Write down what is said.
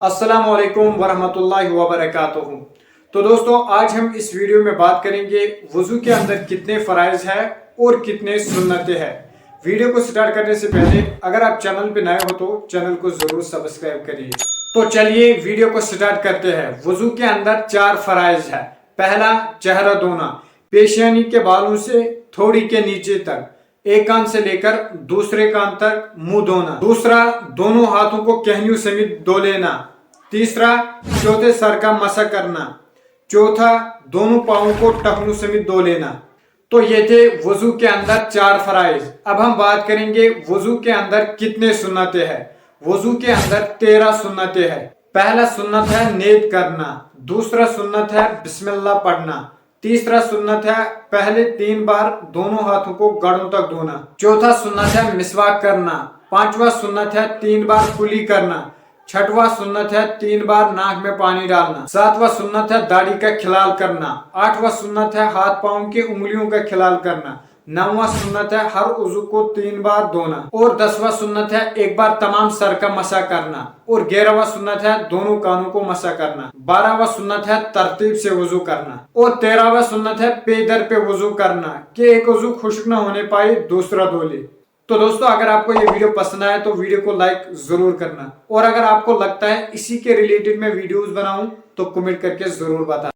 अस्सलाम वालेकुम वरहमतुल्लाहि वबरकातुहू। तो दोस्तों, आज हम इस वीडियो में बात करेंगे वजू के अंदर कितने फराइज है और कितने सुन्नतें हैं। वीडियो को स्टार्ट करने से पहले अगर आप चैनल पे नए हो तो चैनल को जरूर सब्सक्राइब करिए। तो चलिए वीडियो को स्टार्ट करते हैं। वजू के अंदर 4 फराइज है। पहला, चेहरा धोना, पेशियानी के बालों से थोड़ी के नीचे तक, एक कान से लेकर दूसरे कान तक मुंह धोना। दूसरा, दोनों हाथों को कहनियों समेत धो लेना। तीसरा, चौथे सर का मसा करना। चौथा, दोनों पाँवों को टखनों समेत धो लेना। तो ये थे वजू के अंदर 4 फराइज। अब हम बात करेंगे वजू के अंदर कितने सुन्नतें हैं। वजू के अंदर 13 सुन्नतें हैं। पहला सुन्नत है नीयत करना। दूसरा सुन्नत है बिस्मिल्लाह पढ़ना। तीसरा सुन्नत है पहले 3 बार दोनों हाथों को गड़ों तक धोना। चौथा सुन्नत है मिसवाक करना। पांचवा सुन्नत है 3 बार कुली करना। छठवां सुन्नत है 3 बार नाक में पानी डालना। सातवां सुन्नत है दाढ़ी का खिलाल करना। आठवां सुन्नत है हाथ पांव की उंगलियों का खिलाल करना। नौवां सुन्नत है हर उज़ू को 3 बार धोना। और 10वां सुन्नत है एक बार तमाम सर का मसा करना। और 11वां सुन्नत है दोनों कानों को मसा करना। 12वां सुन्नत है तरतीब से वजू करना। और 13वां सुन्नत है पे दर पे वजू करना कि एक वजू खुश्क न होने पाए दूसरा धो ले। तो दोस्तों, अगर आपको ये वीडियो पसंद आए तो वीडियो को लाइक जरूर करना। और अगर आपको लगता है इसी के रिलेटेड मैं वीडियोस बनाऊं तो कमेंट करके जरूर बताना।